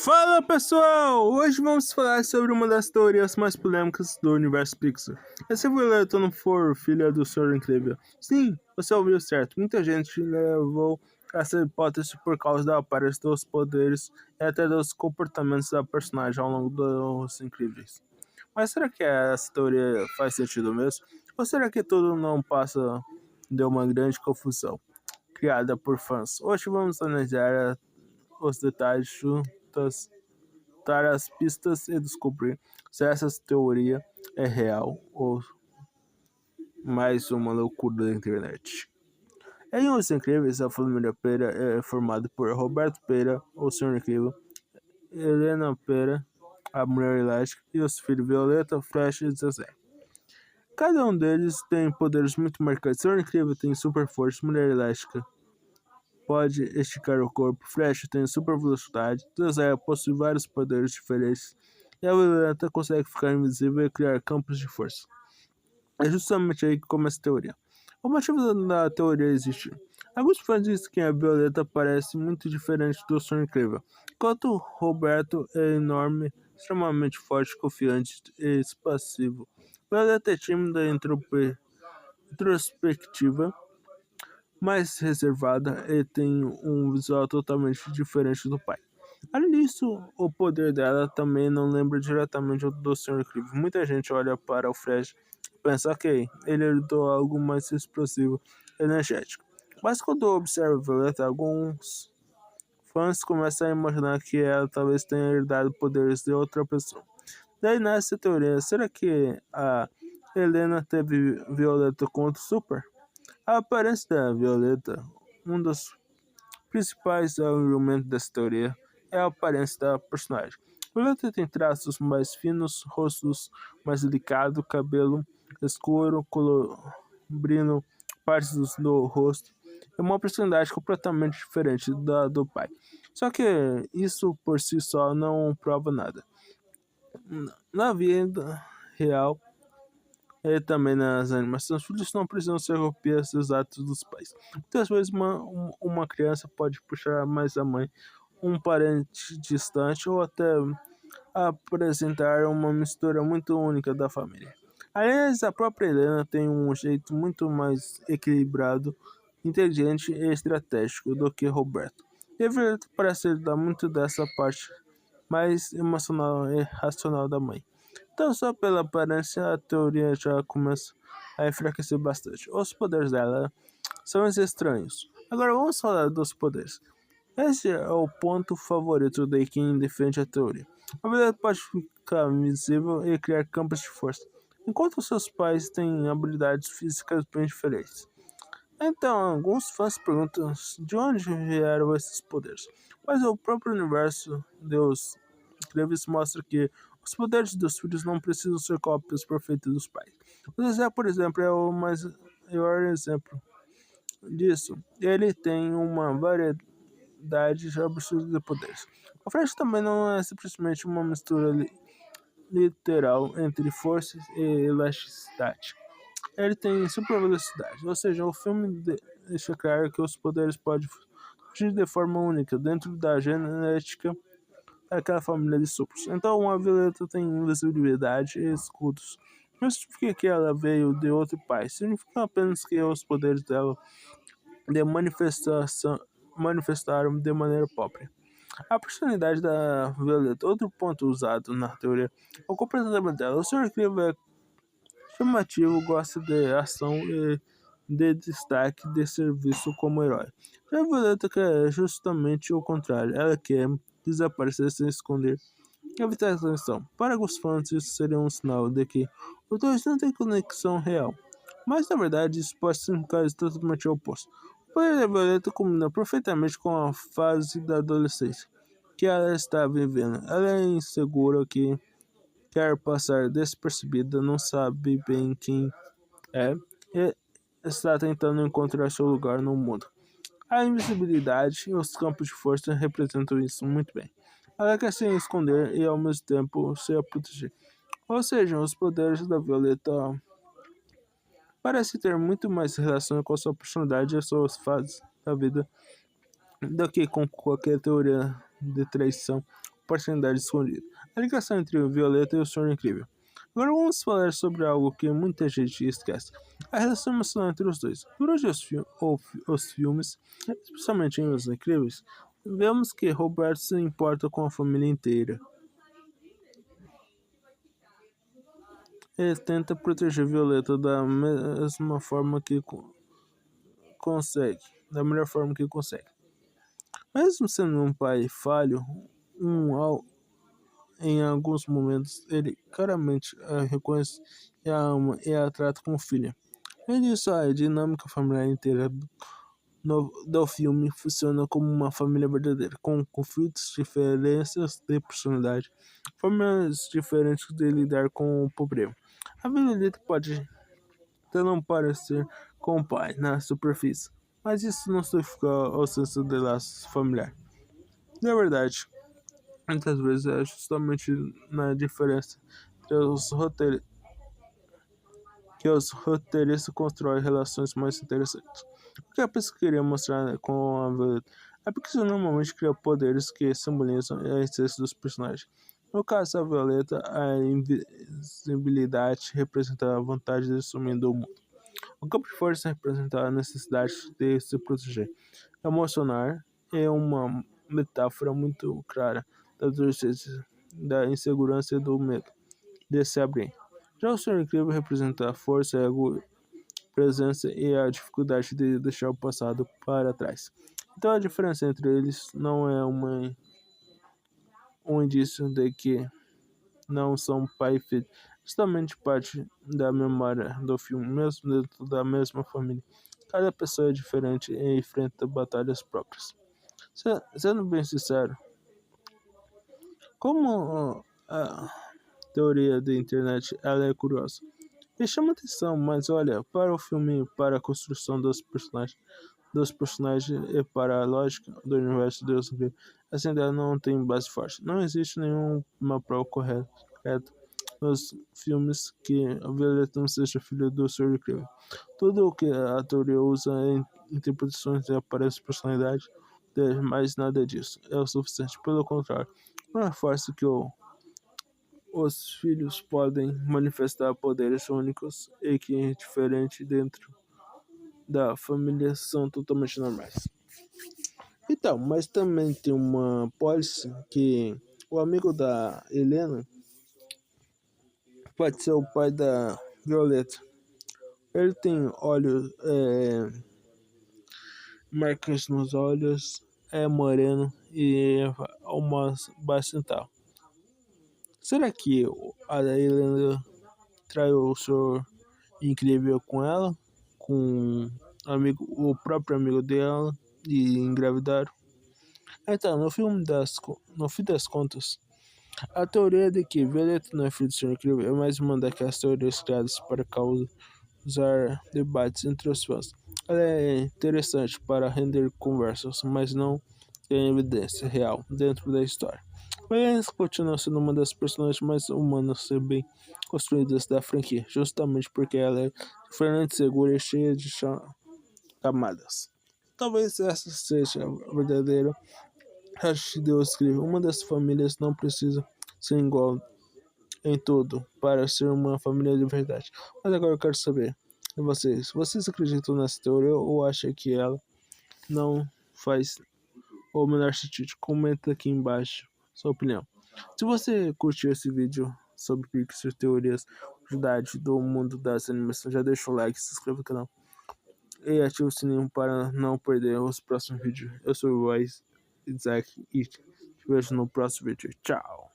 Fala pessoal! Hoje vamos falar sobre uma das teorias mais polêmicas do universo Pixar. E se Violeta não for filha do Senhor Incrível? Sim, você ouviu certo. Muita gente levou essa hipótese por causa da aparência dos poderes e até dos comportamentos da personagem ao longo dos Incríveis. Mas será que essa teoria faz sentido mesmo? Ou será que tudo não passa de uma grande confusão criada por fãs? Hoje vamos analisar os detalhes juntas, dar as pistas e descobrir se essa teoria é real ou mais uma loucura da internet. Em Os Incríveis, a família Pera é formada por Roberto Pera, o Senhor Incrível, Helena Pera, a Mulher Elástica, e os filhos Violeta, Flash e Zezé. Cada um deles tem poderes muito marcantes. O Senhor Incrível tem super força, Mulher Elástica pode esticar o corpo, Flash tem super velocidade, Zezé possui vários poderes diferentes, e a Violeta consegue ficar invisível e criar campos de força. É justamente aí que começa a teoria. O motivo da teoria existir. Alguns fãs dizem que a Violeta parece muito diferente do Senhor Incrível, enquanto Roberto é enorme, extremamente forte, confiante e expansivo. Violeta é tímida e introspectiva, mais reservada e tem um visual totalmente diferente do pai. Além disso, o poder dela também não lembra diretamente do Senhor Incrível. Muita gente olha para o Flash e pensa que ele herdou algo mais explosivo e energético. Mas quando observa Violeta, alguns fãs começam a imaginar que ela talvez tenha herdado poderes de outra pessoa. Daí nasce a teoria, será que a Helena teve Violeta contra o Super? A aparência da Violeta, um dos principais argumentos dessa teoria, é a aparência da personagem. Violeta tem traços mais finos, rostos mais delicados, cabelo escuro, cobrindo partes do rosto, e uma personalidade completamente diferente da do pai. Só que isso por si só não prova nada. Na vida real, e também nas animações, filhos não precisam ser cópias exatas dos pais. Muitas vezes uma criança pode puxar mais a mãe, um parente distante ou até apresentar uma mistura muito única da família. Aliás, a própria Helena tem um jeito muito mais equilibrado, inteligente e estratégico do que Roberto. Deveria parecer dar muito dessa parte mais emocional e racional da mãe. Então, só pela aparência, a teoria já começa a enfraquecer bastante. Os poderes dela são estranhos. Agora vamos falar dos poderes. Esse é o ponto favorito de quem defende a teoria. A habilidade pode ficar invisível e criar campos de força, enquanto seus pais têm habilidades físicas bem diferentes. Então, alguns fãs perguntam de onde vieram esses poderes, mas o próprio universo Deus Incríveis mostra que os poderes dos filhos não precisam ser cópias perfeitas dos pais. O Zezé, por exemplo, é o maior exemplo disso. Ele tem uma variedade absurda de poderes. O Flash também não é simplesmente uma mistura literal entre força e elasticidade. Ele tem super velocidade, ou seja, o filme deixa claro que os poderes podem surgir de forma única dentro da genética daquela família de supers. Então, a Violeta tem invisibilidade e escudos. Não significa que ela veio de outro pai, significa apenas que os poderes dela de manifestaram de maneira própria. A personalidade da Violeta, outro ponto usado na teoria, é o comportamento dela. O Senhor Incrível é chamativo, gosta de ação e de destaque de serviço como herói. Já a Violeta quer justamente o contrário. Ela quer desaparecer sem esconder e evitar a atenção. Para alguns fãs, isso seria um sinal de que os dois não têm conexão real. Mas na verdade, isso pode significar totalmente o oposto. O poder da Violeta combina perfeitamente com a fase da adolescência que ela está vivendo. Ela é insegura, que quer passar despercebida, não sabe bem quem é e está tentando encontrar seu lugar no mundo. A invisibilidade e os campos de força representam isso muito bem. Ela quer se esconder e ao mesmo tempo se proteger. Ou seja, os poderes da Violeta parecem ter muito mais relação com a sua personalidade e suas fases da vida do que com qualquer teoria de traição paternidade escondida. A ligação entre o Violeta e o Senhor Incrível. Agora vamos falar sobre algo que muita gente esquece. A relação emocional entre os dois. Durante os filmes, especialmente em Os Incríveis, vemos que Roberto se importa com a família inteira. Ele tenta proteger Violeta da mesma forma que consegue, da melhor forma que consegue. Mesmo sendo um pai falho, em alguns momentos ele claramente a reconhece e a ama e a trata como filha. Além disso, a dinâmica familiar inteira do filme funciona como uma família verdadeira, com conflitos, diferenças de personalidade, formas diferentes de lidar com o problema. A Violeta pode até não parecer com o pai na superfície, mas isso não significa ausência de laços familiares. Na verdade, muitas vezes é justamente na diferença que os roteiristas constroem relações mais interessantes. O que a pessoa queria mostrar com a Violeta é porque isso normalmente cria poderes que simbolizam a essência dos personagens. No caso da Violeta, a invisibilidade representa a vontade de sumir do mundo. O campo de força representa a necessidade de se proteger. Emocionar é uma metáfora muito clara da tristeza, da insegurança e do medo de se abrir. Já o Senhor Incrível representa a força, ego, presença e a dificuldade de deixar o passado para trás. Então a diferença entre eles não é um indício de que não são pai e filho, justamente parte da memória do filme, mesmo dentro da mesma família. Cada pessoa é diferente e enfrenta batalhas próprias. Sendo bem sincero, como a teoria da internet ela é curiosa e chama atenção, mas olha, para o filme, para a construção dos personagens e para a lógica do universo de Deus, essa ideia não tem base forte. Não existe nenhuma prova correta nos filmes que a Violeta não seja filha do Senhor Incrível. Tudo o que a teoria usa é interpretações e aparece personalidade dele, mas nada disso é o suficiente. Pelo contrário, não é fácil que os filhos podem manifestar poderes únicos e que, diferente dentro da família, são totalmente normais. Então, mas também tem uma pólice que o amigo da Helena pode ser o pai da Violeta. Ele tem olhos, marcas nos olhos, é moreno e é uma bastante alta. Será que a Helena traiu o Senhor Incrível com ela, com o próprio amigo dela e engravidaram? Então, no fim das contas, a teoria de que Violeta não é filho do Senhor Incrível é mais uma daquelas teorias criadas para causar debates entre os fãs. Ela é interessante para render conversas, mas não tem evidência real dentro da história. Mas continua sendo uma das personagens mais humanas e bem construídas da franquia, justamente porque ela é diferente, segura e cheia de camadas. Talvez essa seja a verdadeira acho que Deus escreveu. Uma das famílias não precisa ser igual em tudo para ser uma família de verdade. Mas agora eu quero saber de vocês. Vocês acreditam nessa teoria ou acham que ela não faz o menor sentido? Comenta aqui embaixo sua opinião. Se você curtiu esse vídeo sobre Pixar, teorias, curiosidade do mundo das animações, já deixa o like, se inscreve no canal e ativa o sininho para não perder os próximos vídeos. Eu sou o Isaac e te vejo no próximo vídeo. Tchau!